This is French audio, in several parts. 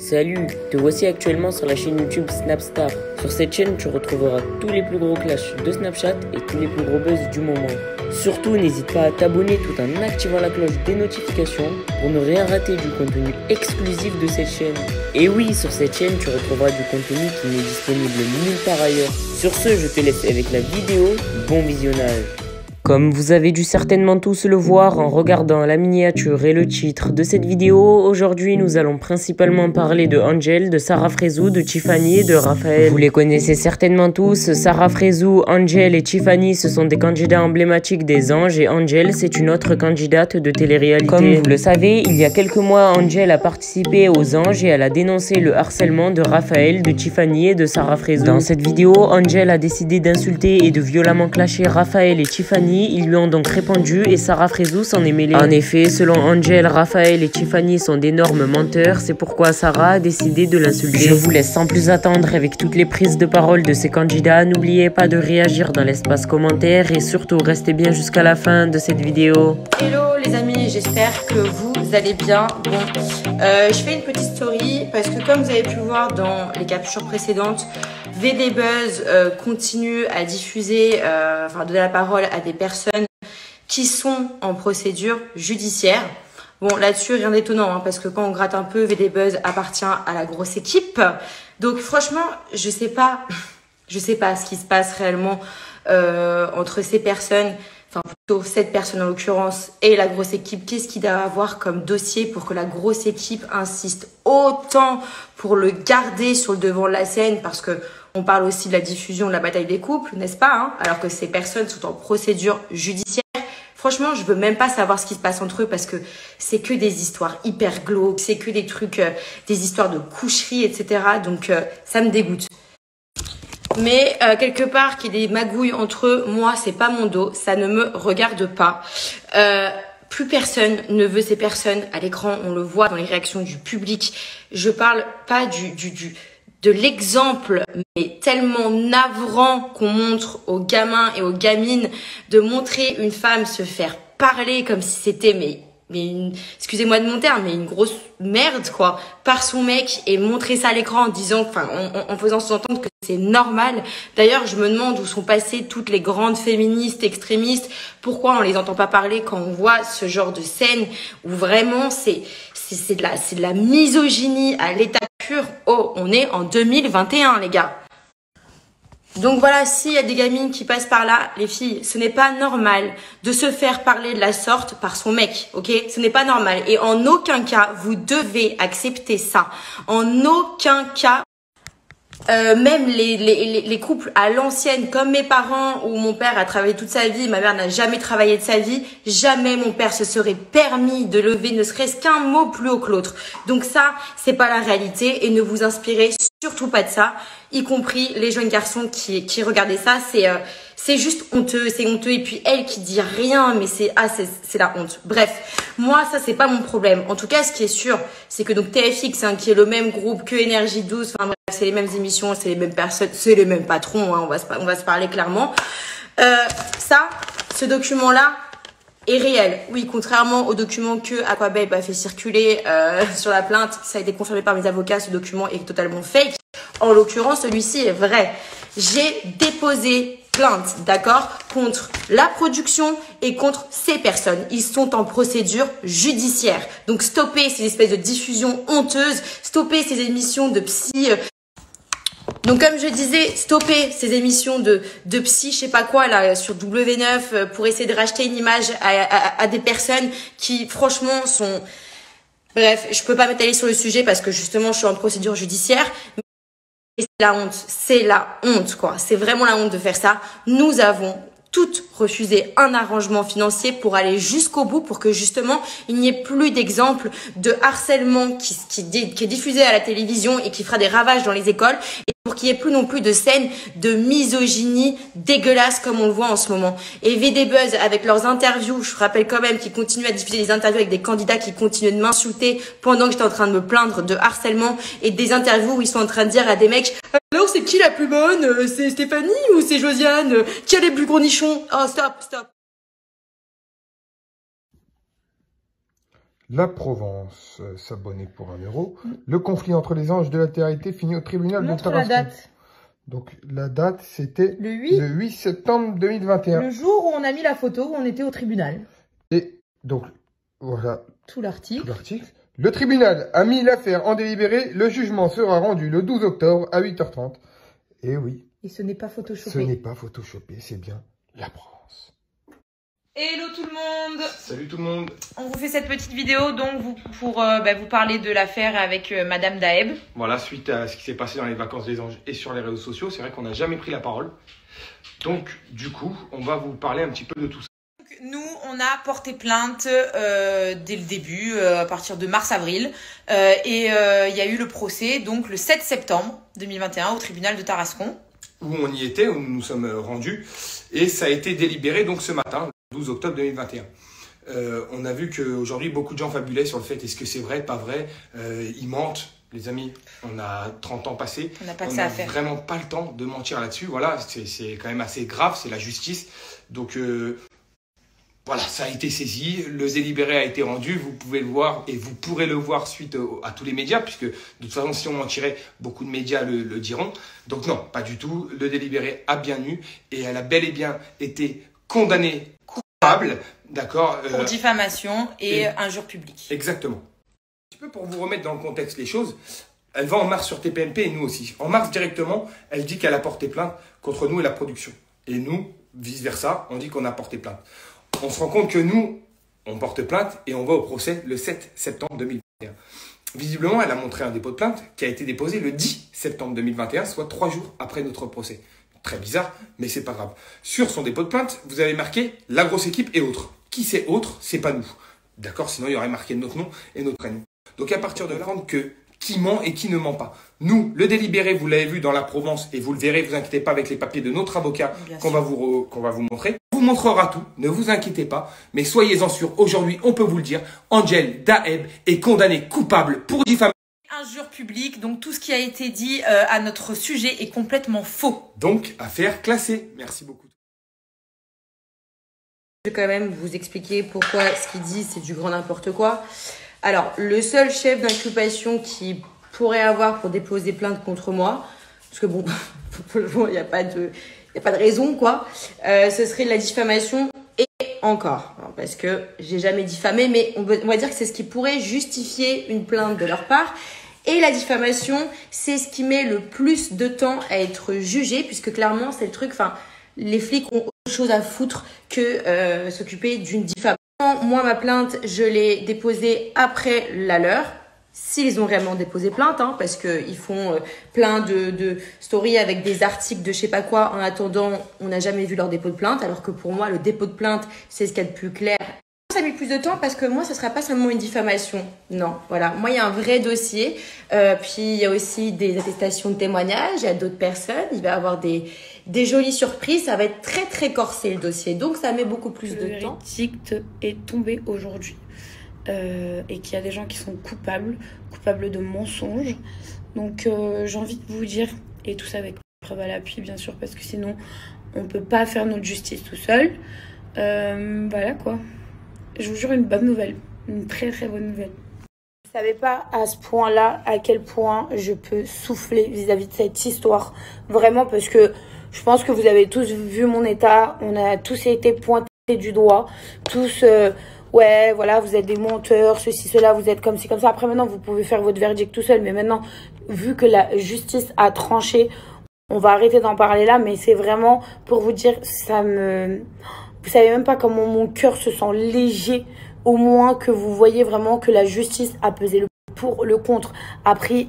Salut, te voici actuellement sur la chaîne YouTube Snapstar. Sur cette chaîne, tu retrouveras tous les plus gros clashs de Snapchat et tous les plus gros buzz du moment. Surtout, n'hésite pas à t'abonner tout en activant la cloche des notifications pour ne rien rater du contenu exclusif de cette chaîne. Et oui, sur cette chaîne, tu retrouveras du contenu qui n'est disponible nulle part ailleurs. Sur ce, je te laisse avec la vidéo. Bon visionnage. Comme vous avez dû certainement tous le voir en regardant la miniature et le titre de cette vidéo, aujourd'hui nous allons principalement parler de Angel, de Sarah Frézou, de Tiffany et de Raphaël. Vous les connaissez certainement tous, Sarah Frézou, Angel et Tiffany ce sont des candidats emblématiques des anges et Angel c'est une autre candidate de télé-réalité. Comme vous le savez, il y a quelques mois, Angel a participé aux anges et elle a dénoncé le harcèlement de Raphaël, de Tiffany et de Sarah Frézou. Dans cette vidéo, Angel a décidé d'insulter et de violemment clasher Raphaël et Tiffany. Ils lui ont donc répondu et Sarah Frézou s'en est mêlée. En effet, selon Angel, Raphaël et Tiffany sont d'énormes menteurs, c'est pourquoi Sarah a décidé de l'insulter. Je vous laisse sans plus attendre avec toutes les prises de parole de ces candidats. N'oubliez pas de réagir dans l'espace commentaire et surtout restez bien jusqu'à la fin de cette vidéo. Hello les amis, j'espère que vous allez bien. Bon, je fais une petite story parce que comme vous avez pu voir dans les captures précédentes, VD Buzz continue à diffuser, donner la parole à des personnes qui sont en procédure judiciaire. Bon, là-dessus, rien d'étonnant, hein, parce que quand on gratte un peu, VD Buzz appartient à la grosse équipe. Donc franchement, je sais pas ce qui se passe réellement entre ces personnes, enfin plutôt cette personne en l'occurrence et la grosse équipe. Qu'est-ce qu'il doit avoir comme dossier pour que la grosse équipe insiste autant pour le garder sur le devant de la scène, parce que on parle aussi de la diffusion de la bataille des couples, n'est-ce pas, hein, alors que ces personnes sont en procédure judiciaire. Franchement, je veux même pas savoir ce qui se passe entre eux parce que c'est que des histoires hyper glauques, c'est que des trucs, des histoires de coucherie, etc. Donc, ça me dégoûte. Mais quelque part qu'il y ait des magouilles entre eux, moi, c'est pas mon dos, ça ne me regarde pas. Plus personne ne veut ces personnes à l'écran, on le voit dans les réactions du public. Je parle pas de l'exemple, mais tellement navrant qu'on montre aux gamins et aux gamines de montrer une femme se faire parler comme si c'était, excusez-moi de mon terme, mais une grosse merde, quoi, par son mec, et montrer ça à l'écran en disant, en faisant sous-entendre que c'est normal. D'ailleurs, je me demande où sont passées toutes les grandes féministes extrémistes. Pourquoi on les entend pas parler quand on voit ce genre de scène où vraiment c'est de la misogynie à l'état pur. Oh, on est en 2021, les gars. Donc voilà, s'il y a des gamines qui passent par là, les filles, ce n'est pas normal de se faire parler de la sorte par son mec, ok? Ce n'est pas normal. Et en aucun cas, vous devez accepter ça. En aucun cas. Même les couples à l'ancienne, comme mes parents, où mon père a travaillé toute sa vie, ma mère n'a jamais travaillé de sa vie, jamais mon père se serait permis de lever ne serait-ce qu'un mot plus haut que l'autre. Donc ça, c'est pas la réalité et ne vous inspirez surtout pas de ça, y compris les jeunes garçons qui regardaient ça. C'est juste honteux, c'est honteux. Et puis elle qui dit rien, mais c'est la honte. Bref, moi ça c'est pas mon problème. En tout cas, ce qui est sûr, c'est que donc TFX, hein, qui est le même groupe que Énergie 12, enfin bref, c'est les mêmes émissions, c'est les mêmes personnes, c'est les mêmes patrons, hein, on va se parler clairement. Ce document-là est réel. Oui, contrairement au document que Aquababe a fait circuler sur la plainte, ça a été confirmé par mes avocats, ce document est totalement fake. En l'occurrence, celui-ci est vrai. J'ai déposé plainte, d'accord, contre la production et contre ces personnes. Ils sont en procédure judiciaire. Donc stoppez ces espèces de diffusions honteuses, stoppez ces émissions de psy. Donc comme je disais, stoppez ces émissions de psy, je sais pas quoi là sur W9 pour essayer de racheter une image à des personnes qui franchement sont. Bref, je peux pas m'étaler sur le sujet parce que justement je suis en procédure judiciaire. Et c'est la honte, quoi. C'est vraiment la honte de faire ça. Nous avons toutes refusé un arrangement financier pour aller jusqu'au bout, pour que justement il n'y ait plus d'exemples de harcèlement qui est diffusé à la télévision et qui fera des ravages dans les écoles, et pour qu'il n'y ait plus non plus de scènes de misogynie dégueulasse comme on le voit en ce moment. Et VD Buzz avec leurs interviews, je rappelle quand même qu'ils continuent à diffuser des interviews avec des candidats qui continuent de m'insulter pendant que j'étais en train de me plaindre de harcèlement, et des interviews où ils sont en train de dire à des mecs: alors c'est qui la plus bonne? C'est Stéphanie ou c'est Josiane? Qui a les plus gros nichons? Oh stop. La Provence s'abonnait pour 1 euro. Le conflit entre les anges de la Terre a été fini au tribunal de Tarascon. La date. Donc la date, c'était le 8 septembre 2021. Le jour où on a mis la photo, où on était au tribunal. Et donc, voilà. Tout l'article. Le tribunal a mis l'affaire en délibéré. Le jugement sera rendu le 12 octobre à 8h30. Et oui. Et ce n'est pas photoshopé. Ce n'est pas photoshopé, c'est bien la Provence. Hello tout le monde. Salut tout le monde. On vous fait cette petite vidéo donc pour vous parler de l'affaire avec Madame Daeb. Voilà, suite à ce qui s'est passé dans les vacances des anges et sur les réseaux sociaux, c'est vrai qu'on n'a jamais pris la parole. Donc, du coup, on va vous parler un petit peu de tout ça. Nous, on a porté plainte dès le début, à partir de mars-avril. Et il y a eu le procès, donc le 7 septembre 2021, au tribunal de Tarascon. Où on y était, où nous nous sommes rendus. Et ça a été délibéré donc ce matin, le 12 octobre 2021. On a vu qu'aujourd'hui, beaucoup de gens fabulaient sur le fait est-ce que c'est vrai, pas vrai. Ils mentent, les amis. On a 30 ans passés. On n'a pas que ça à faire. Vraiment pas le temps de mentir là-dessus. Voilà, c'est quand même assez grave, c'est la justice. Donc... voilà, ça a été saisi, le délibéré a été rendu, vous pouvez le voir et vous pourrez le voir suite à tous les médias, puisque de toute façon, si on mentirait, beaucoup de médias le diront. Donc non, pas du tout, le délibéré a bien eu et elle a bel et bien été condamnée coupable, d'accord pour diffamation et injure publique. Exactement. Un petit peu pour vous remettre dans le contexte les choses, elle va en mars sur TPMP et nous aussi. En mars directement, elle dit qu'elle a porté plainte contre nous et la production. Et nous, vice-versa, on dit qu'on a porté plainte. On se rend compte que nous, on porte plainte et on va au procès le 7 septembre 2021. Visiblement, elle a montré un dépôt de plainte qui a été déposé le 10 septembre 2021, soit 3 jours après notre procès. Très bizarre, mais c'est pas grave. Sur son dépôt de plainte, vous avez marqué « La grosse équipe et autres ». Qui c'est autres? C'est pas nous. D'accord? Sinon, il y aurait marqué notre nom et notre prénom. Donc, à partir de là, on que qui ment et qui ne ment pas. Nous, le délibéré, vous l'avez vu dans la Provence et vous le verrez, vous inquiétez pas, avec les papiers de notre avocat qu'on va vous montrer. On vous montrera tout, ne vous inquiétez pas, mais soyez-en sûrs, aujourd'hui, on peut vous le dire, Angel Daeb est condamnée coupable pour diffamation. Injure publique, donc tout ce qui a été dit à notre sujet est complètement faux. Donc, affaire classée. Merci beaucoup. Je vais quand même vous expliquer pourquoi ce qu'il dit, c'est du grand n'importe quoi. Alors, le seul chef d'inculpation qui pourrait avoir pour déposer plainte contre moi, parce que bon, il n'y a pas de raison, quoi, ce serait la diffamation et encore. Alors, parce que j'ai jamais diffamé, mais on va dire que c'est ce qui pourrait justifier une plainte de leur part. Et la diffamation, c'est ce qui met le plus de temps à être jugé, puisque clairement, c'est le truc, enfin, les flics ont autre chose à foutre que s'occuper d'une diffamation. Moi, ma plainte, je l'ai déposée après la leur. S'ils ont réellement déposé plainte, hein, parce qu'ils font plein de stories avec des articles de je sais pas quoi. En attendant, on n'a jamais vu leur dépôt de plainte, alors que pour moi, le dépôt de plainte, c'est ce qu'il y a de plus clair. Ça a mis plus de temps parce que moi, ce ne sera pas seulement une diffamation. Non, voilà. Moi, il y a un vrai dossier. Puis, il y a aussi des attestations de témoignages. Il y a d'autres personnes. Il va y avoir des jolies surprises. Ça va être très, très corsé, le dossier. Donc, ça met beaucoup plus de temps. Le verdict est tombé aujourd'hui. Et qu'il y a des gens qui sont coupables de mensonges. Donc, j'ai envie de vous dire, et tout ça avec preuve à l'appui, bien sûr, parce que sinon, on ne peut pas faire notre justice tout seul. Voilà, quoi. Je vous jure, une bonne nouvelle. Une très très bonne nouvelle. Vous ne savez pas à ce point-là à quel point je peux souffler vis-à-vis de cette histoire. Vraiment, parce que je pense que vous avez tous vu mon état. On a tous été pointés du doigt. Tous, ouais, voilà, vous êtes des menteurs, ceci, cela, vous êtes comme ci, comme ça. Après, maintenant, vous pouvez faire votre verdict tout seul. Mais maintenant, vu que la justice a tranché, on va arrêter d'en parler là. Mais c'est vraiment pour vous dire, ça me... Vous savez même pas comment mon cœur se sent léger, au moins que vous voyez vraiment que la justice a pesé le pour, le contre, a pris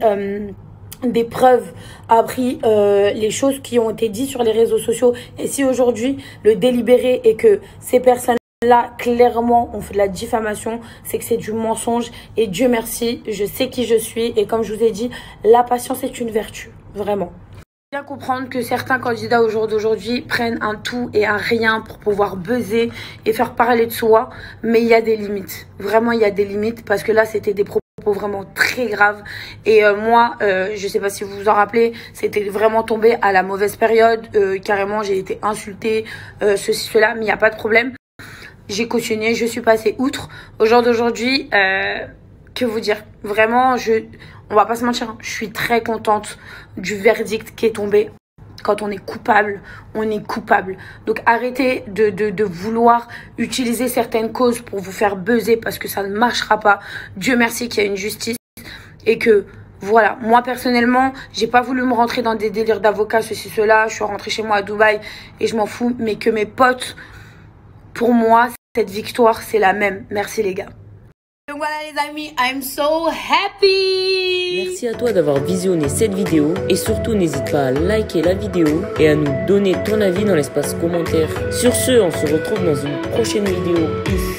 des preuves, a pris les choses qui ont été dites sur les réseaux sociaux. Et si aujourd'hui, le délibéré est que ces personnes-là, clairement, ont fait de la diffamation, c'est que c'est du mensonge. Et Dieu merci, je sais qui je suis. Et comme je vous ai dit, la patience est une vertu, vraiment. Bien comprendre que certains candidats au jour d'aujourd'hui prennent un tout et un rien pour pouvoir buzzer et faire parler de soi, mais il y a des limites. Vraiment, il y a des limites parce que là, c'était des propos vraiment très graves. Et moi, je sais pas si vous vous en rappelez, c'était vraiment tombé à la mauvaise période. Carrément, j'ai été insultée, ceci, cela, mais il n'y a pas de problème. j'ai cautionné, je suis passée outre. Au jour d'aujourd'hui, que vous dire? Vraiment, on va pas se mentir, hein, je suis très contente du verdict qui est tombé. Quand on est coupable, on est coupable. Donc arrêtez de vouloir utiliser certaines causes pour vous faire buzzer parce que ça ne marchera pas. Dieu merci qu'il y a une justice et que voilà, moi personnellement, j'ai pas voulu me rentrer dans des délires d'avocat, ceci, cela. Je suis rentrée chez moi à Dubaï et je m'en fous. Mais que mes potes, pour moi, cette victoire, c'est la même. Merci les gars. Donc voilà les amis, I'm so happy. Merci à toi d'avoir visionné cette vidéo et surtout n'hésite pas à liker la vidéo et à nous donner ton avis dans l'espace commentaire. Sur ce, on se retrouve dans une prochaine vidéo. Peace.